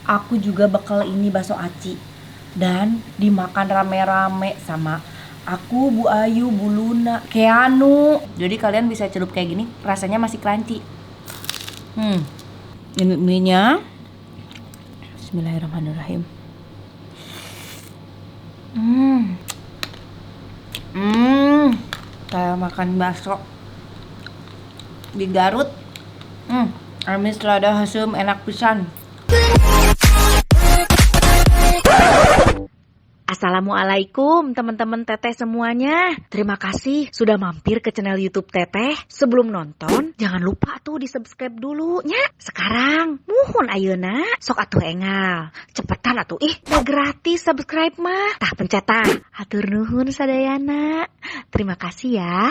aku juga bekal ini bakso aci dan dimakan rame-rame sama aku, Bu Ayu, Bu Luna, Keanu. Jadi kalian bisa celup kayak gini, rasanya masih crunchy. Ini mie-nya. Bismillahirrahmanirrahim. Kayak makan bakso di Garut. Amis lada hasem enak pisan. Assalamualaikum teman-teman Teteh semuanya. Terima kasih sudah mampir ke channel YouTube Teteh. Sebelum nonton, jangan lupa tuh di-subscribe dulu nya. Sekarang, muhun ayeuna, sok atuh engal. Cepetan atuh, udah gratis subscribe mah. Tah pencet tah. Hatur nuhun sadayana. Terima kasih ya.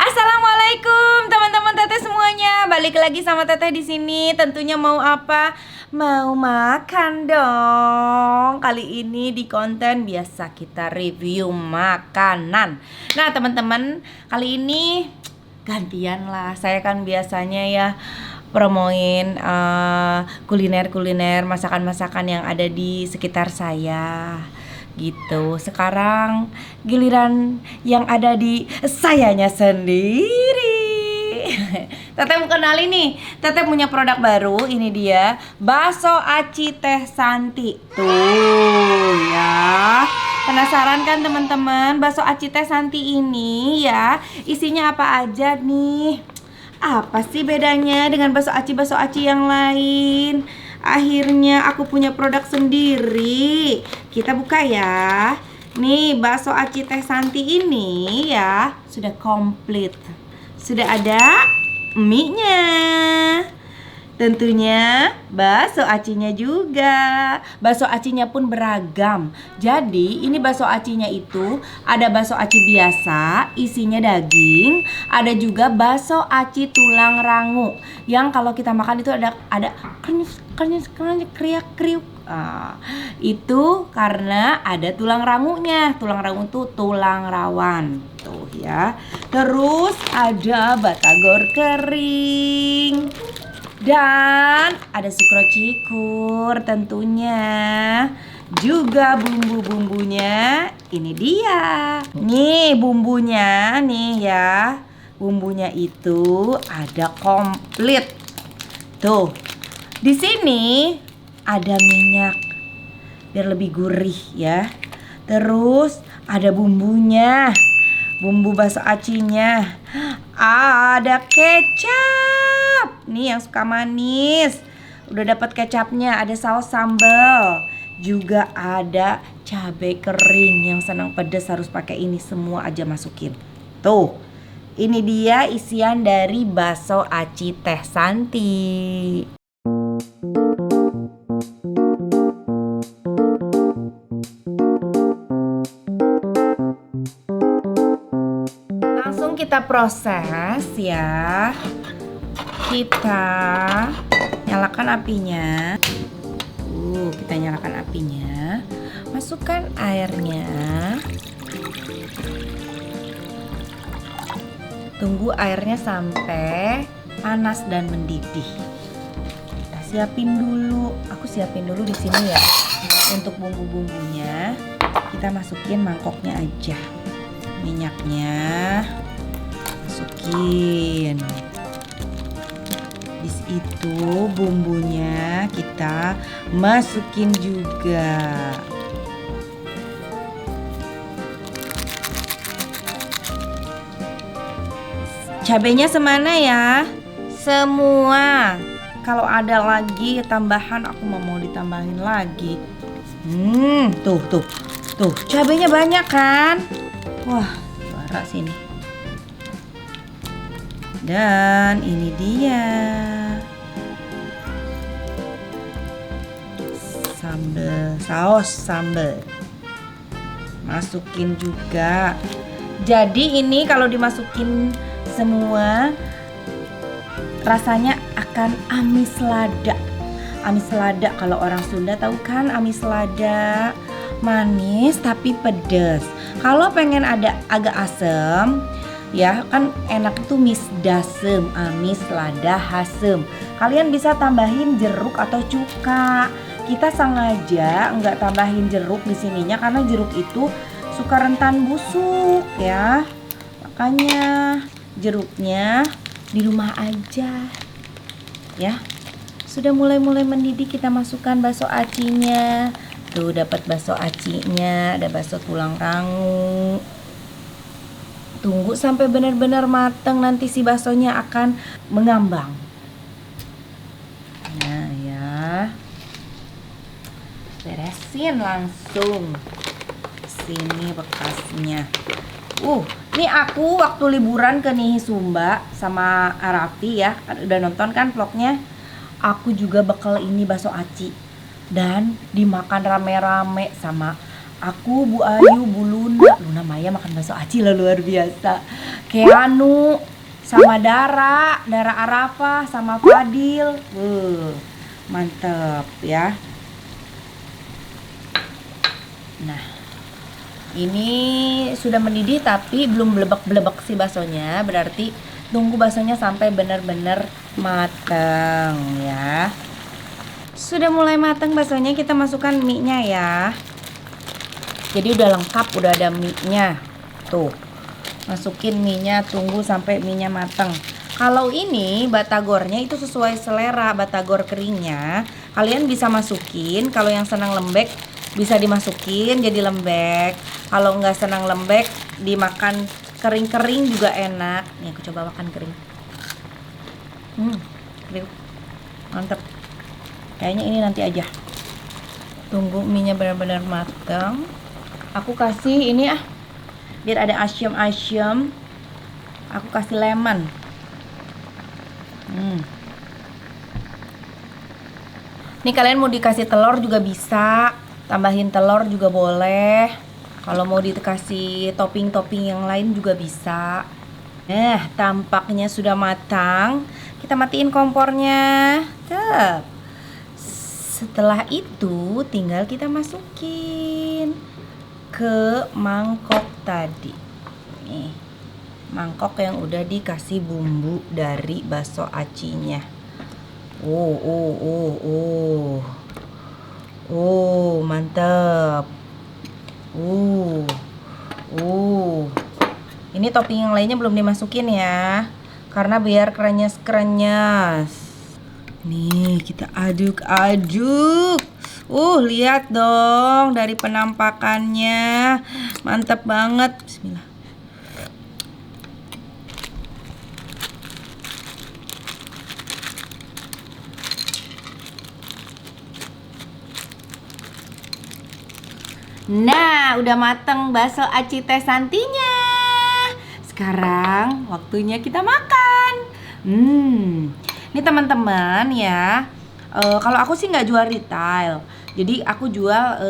Assalamualaikum teman-teman Teteh semuanya. Balik lagi sama Teteh di sini. Tentunya mau apa? Mau makan dong. Kali ini di konten biasa kita review makanan. Nah teman-teman, kali ini gantian lah. Saya kan biasanya ya promoin kuliner-kuliner, masakan-masakan yang ada di sekitar saya gitu. Sekarang giliran yang ada di sayanya sendiri. Teteh mau kenalin nih, Teteh punya produk baru. Ini dia bakso aci Teh Santi. Tuh ya. Penasaran kan teman-teman? Bakso aci Teh Santi ini ya isinya apa aja nih? Apa sih bedanya dengan bakso aci yang lain? Akhirnya aku punya produk sendiri. Kita buka ya. Nih bakso aci Teh Santi ini ya sudah komplit. Sudah ada mie-nya. Tentunya bakso acinya juga. Bakso acinya pun beragam. Jadi ini bakso acinya itu ada bakso aci biasa, isinya daging. Ada juga bakso aci tulang rangu. Yang kalau kita makan itu ada krenyes kriuk. Itu karena ada tulang rangunya. Tulang rangu itu tulang rawan. Tuh ya. Terus ada batagor kering. Dan ada sukro cikur tentunya. Juga bumbu-bumbunya. Ini dia. Nih bumbunya nih ya. Bumbunya itu ada komplit. Tuh. Di sini ada minyak biar lebih gurih ya. Terus ada bumbunya. Bumbu bakso acinya. Ada kecap. Nih yang suka manis. Udah dapat kecapnya, ada saus sambal. Juga ada cabai kering. Yang senang pedas harus pakai ini, semua aja masukin. Tuh. Ini dia isian dari bakso aci Teh Santi. Kita proses ya. Kita nyalakan apinya. Kita nyalakan apinya. Masukkan airnya. Tunggu airnya sampai panas dan mendidih. Kita siapin dulu. Aku siapin dulu di sini ya. Untuk bumbu-bumbunya kita masukin mangkoknya aja. Minyaknya masukin. Habis itu bumbunya kita masukin juga. Cabenya semana ya? Semua. Kalau ada lagi tambahan aku mau ditambahin lagi. Tuh, cabenya banyak kan? Wah, juara sini. Dan ini dia sambal, saus sambal. Masukin juga. Jadi ini kalau dimasukin semua rasanya akan amis lada. Amis lada kalau orang Sunda tahu kan amis lada. Manis tapi pedas. Kalau pengen ada agak asam, ya kan enak itu misdasem, amis, lada, hasem. Kalian bisa tambahin jeruk atau cuka. Kita sengaja nggak tambahin jeruk di sininya karena jeruk itu suka rentan busuk ya. Makanya jeruknya di rumah aja ya. Sudah mulai mendidih, kita masukkan bakso acinya. Tuh dapat bakso acinya, ada bakso tulang rangu. Tunggu sampai benar-benar matang, nanti si baksonya akan mengambang. Nah ya, beresin langsung. Sini bekasnya. Ini aku waktu liburan ke Nihisumba sama Arafi ya, udah nonton kan vlognya. Aku juga bekal ini bakso aci dan dimakan rame-rame sama aku, Bu Ayu, Bu Luna Maya makan bakso aci lah luar biasa. Keanu sama Dara Arafah sama Fadil, mantep ya. Nah, ini sudah mendidih tapi belum belebek-belebek si baksonya, berarti tunggu baksonya sampai benar-benar matang ya. Sudah mulai matang baksonya, kita masukkan mie-nya ya. Jadi udah lengkap, udah ada mie-nya. Tuh, masukin mie-nya, tunggu sampai mie-nya matang. Kalau ini batagornya itu sesuai selera, batagor keringnya kalian bisa masukin. Kalau yang senang lembek bisa dimasukin jadi lembek. Kalau nggak senang lembek dimakan kering-kering juga enak. Nih aku coba makan kering. Kering. Mantep. Kayaknya ini nanti aja. Tunggu mie-nya benar-benar matang. Aku kasih ini biar ada asyam-asyam. Aku kasih lemon. Nih kalian mau dikasih telur juga bisa. Tambahin telur juga boleh. Kalau mau dikasih topping-topping yang lain juga bisa. Tampaknya sudah matang. Kita matiin kompornya. Tuh. Setelah itu tinggal kita masukin ke mangkok tadi. Nih, mangkok yang udah dikasih bumbu dari bakso acinya. Mantap. Ini topping yang lainnya belum dimasukin ya, karena biar krenyes. Nih kita aduk. Lihat dong dari penampakannya, mantap banget. Bismillah. Nah, udah mateng bakso aci Teh Santinya. Sekarang waktunya kita makan. Ini teman-teman ya. Kalau aku sih nggak jual retail, jadi aku jual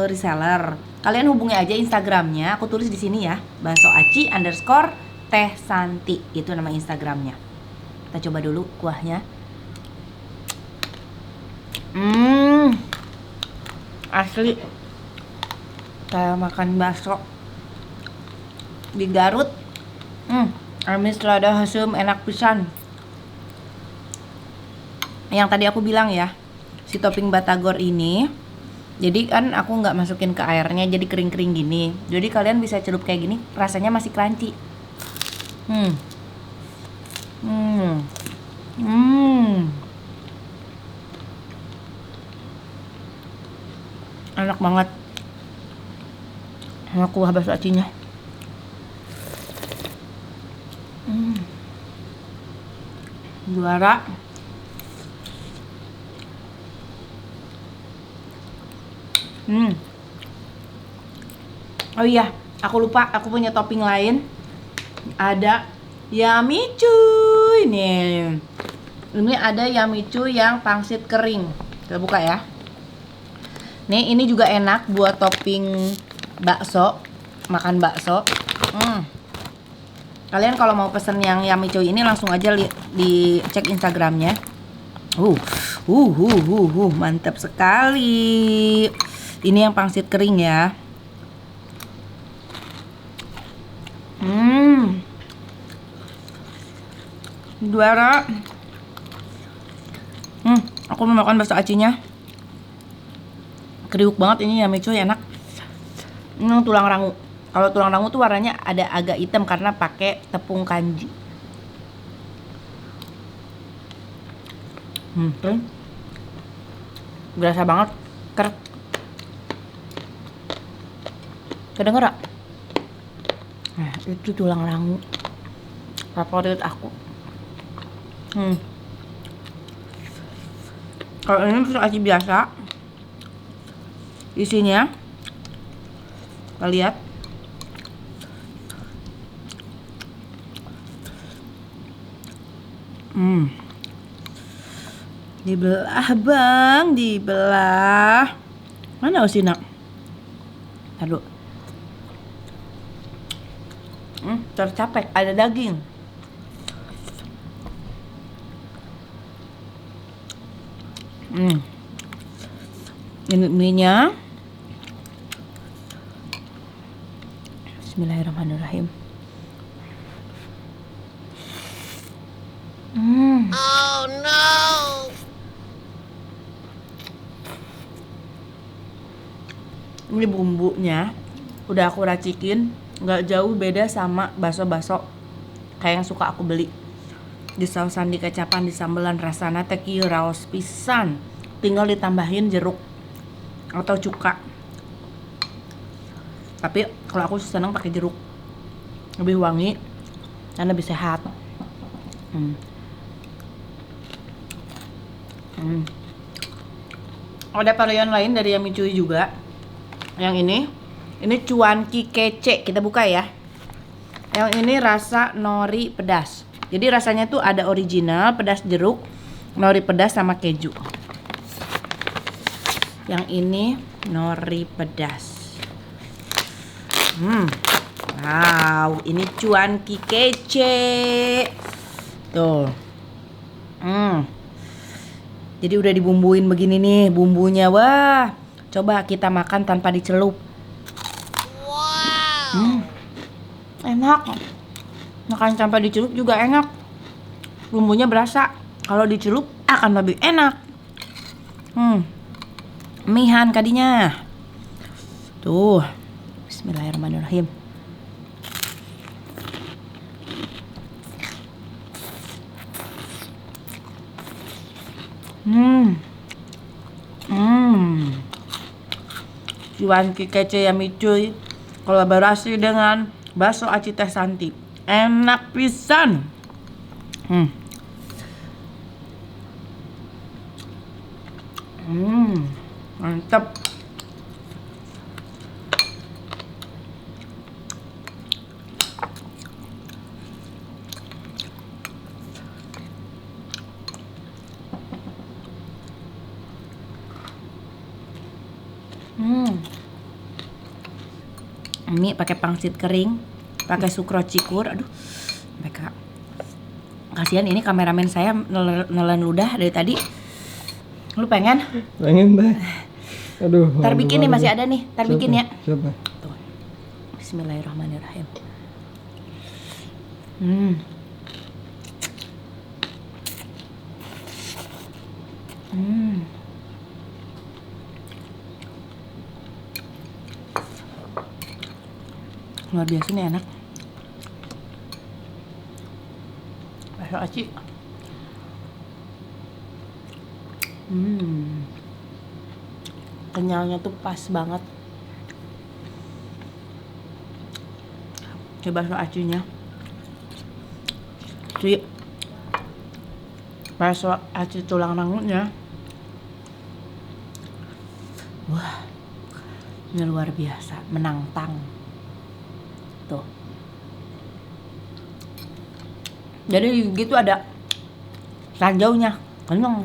reseller. Kalian hubungi aja Instagramnya. Aku tulis di sini ya, baksoaci_Teh Santi. Itu nama Instagramnya. Kita coba dulu kuahnya. Asli. Kayak makan bakso di Garut. Amis lada hasem enak pisan. Yang tadi aku bilang ya, si topping batagor ini, jadi kan aku nggak masukin ke airnya, jadi kering-kering gini. Jadi kalian bisa celup kayak gini, rasanya masih crunchy. Enak banget. Sama kuah bakso acinya. Juara. Oh iya, aku lupa, aku punya topping lain. Ada yummy cuy nih. Ini ada yummy cuy yang pangsit kering. Kita buka ya. Nih, ini juga enak buat topping bakso, makan bakso. Kalian kalau mau pesen yang yummy cuy ini langsung aja dicek Instagramnya. Mantap sekali. Ini yang pangsit kering ya. Juara. Aku mau makan bakso acinya. Kriuk banget ini ya cuy, enak. Tulang rangu. Kalau tulang rangu tuh warnanya ada agak hitam karena pakai tepung kanji. Tuh. Berasa banget. Keret. Kedenger gak? Nah, itu tulang rangu favorit aku. Kalau ini bakso aci biasa, isinya kita lihat dibelah bang, dibelah. Mana Osina? Aduh. Tercapek, ada daging. Ini mie-nya. Bismillahirrahmanirrahim. Oh no. Ini bumbunya udah aku racikin, nggak jauh beda sama bakso-bakso kayak yang suka aku beli. Di sausan, di kecapan, di sambelan, rasana teki raos pisan. Tinggal ditambahin jeruk atau cuka. Tapi kalau aku senang pakai jeruk, lebih wangi dan lebih sehat. Ada varian lain dari Yummy Cuy juga. Yang ini cuanki kece, kita buka ya. Yang ini rasa nori pedas. Jadi rasanya tuh ada original, pedas jeruk, nori pedas sama keju. Yang ini nori pedas. Wow, ini cuanki kece. Tuh. Jadi udah dibumbuin begini nih bumbunya. Wah, coba kita makan tanpa dicelup. Wow. Enak. Makan tanpa dicelup juga enak. Bumbunya berasa. Kalau dicelup akan lebih enak. Mihan kadinya. Tuh. Bismillahirrahmanirrahim. Cuanki kece Yummy Cuy kolaborasi dengan bakso aci Teh Santi. Enak pisan. Mantap. Ini pakai pangsit kering, pakai sukro cikur. Aduh, mereka kasihan ini kameramen saya nelen ludah dari tadi. Lu pengen? Pengen deh. Aduh. Ntar bikin nih, masih ada nih. Ntar bikin ya. Siapa? Tuh. Bismillahirrahmanirrahim. Luar biasa nih, enak. Bakso aci. Kenyalnya tuh pas banget. Coba bakso acinya. Cuy. Bakso aci tulang rangunya. Wah. Ini luar biasa, menantang. Tuh. Jadi gitu ada ranjaunya, kenyang.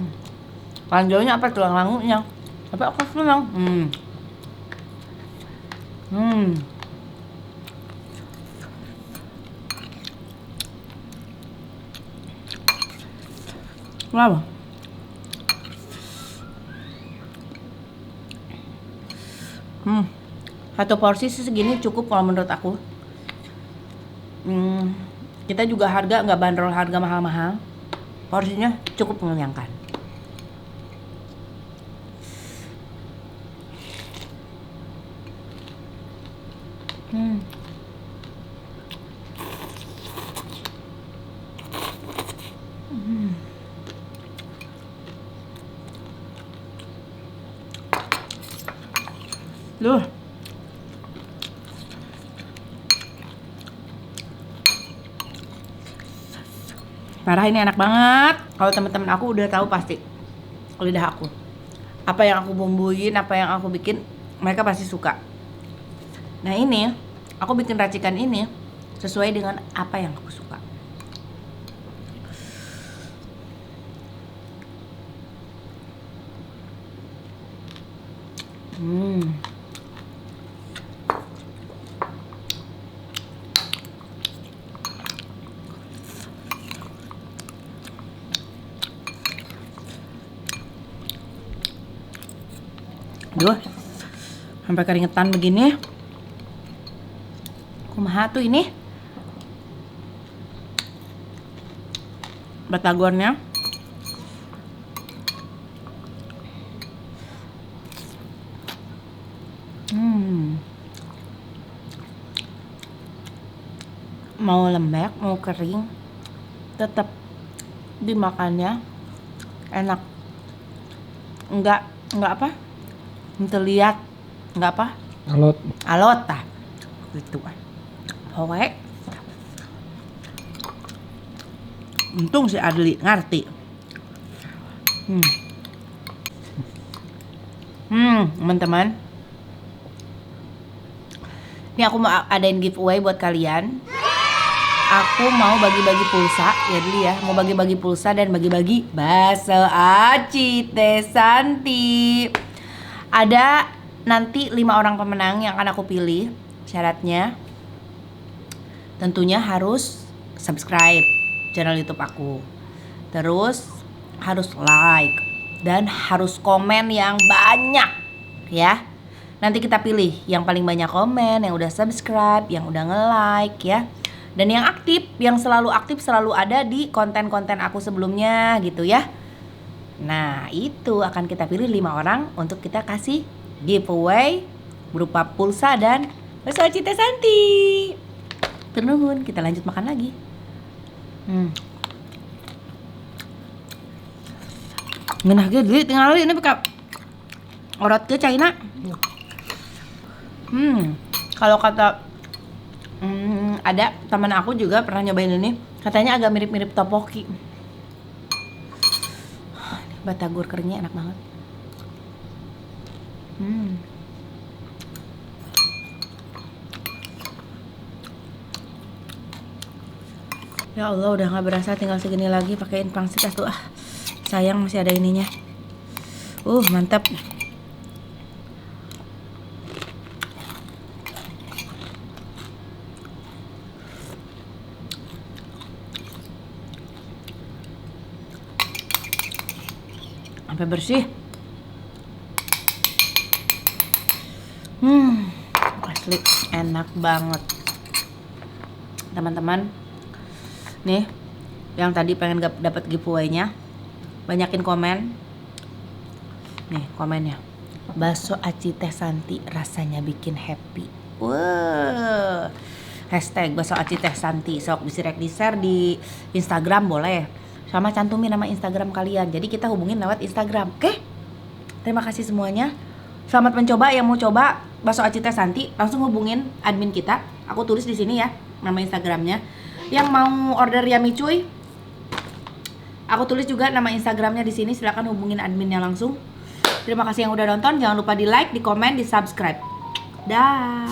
Ranjaunya apa, tulang rangunya. Tapi aku senang. Wow. Satu porsi sih segini cukup kalau menurut aku. Kita juga harga nggak bandrol harga mahal-mahal. Porsinya cukup mengenyangkan. Duh. Parah, ini enak banget. Kalau teman-teman aku udah tahu pasti lidah aku. Apa yang aku bumbuin, apa yang aku bikin, mereka pasti suka. Nah ini, aku bikin racikan ini sesuai dengan apa yang aku suka. Duh, sampai keringetan begini. Kumaha tuh ini batagornya. Mau lembek, mau kering, tetap dimakannya enak. Enggak apa? Terlihat enggak apa? Alot tah. Gitu kan. Poe. Untung si Adli ngerti. Teman-teman. Ini aku mau adain giveaway buat kalian. Aku mau bagi-bagi pulsa, ya dulu ya. Mau bagi-bagi pulsa dan bagi-bagi bakso aci Teh Santi. Ada nanti 5 orang pemenang yang akan aku pilih. Syaratnya tentunya harus subscribe channel YouTube aku. Terus harus like dan harus komen yang banyak ya. Nanti kita pilih yang paling banyak komen, yang udah subscribe, yang udah nge-like ya. Dan yang aktif, yang selalu aktif selalu ada di konten-konten aku sebelumnya gitu ya. Nah itu akan kita pilih 5 orang untuk kita kasih giveaway berupa pulsa dan bakso aci Teh Santi. Ternuhun, kita lanjut makan lagi. Ngenah gede, tinggal ini pakai orot ke China. Kalau kata ada teman aku juga pernah nyobain ini, katanya agak mirip-mirip topoki. Batagor keringnya enak banget. Ya Allah, udah gak berasa tinggal segini lagi pakein pangsit tuh. Sayang masih ada ininya. Mantap. Sampai bersih. Asli enak banget. Teman-teman, nih yang tadi pengen dapat giveaway-nya, banyakin komen. Nih komennya, bakso aci Teh Santi rasanya bikin happy. Hashtag bakso aci Teh Santi. Sok disirek di share di Instagram boleh. Sama cantumin nama Instagram kalian. Jadi kita hubungin lewat Instagram. Oke? Terima kasih semuanya. Selamat mencoba. Yang mau coba bakso aci Teh Santi langsung hubungin admin kita. Aku tulis di sini ya nama Instagramnya. Yang mau order Yummy Cuy, aku tulis juga nama Instagramnya di sini. Silakan hubungin adminnya langsung. Terima kasih yang udah nonton. Jangan lupa di like, di komen, di subscribe. Dah.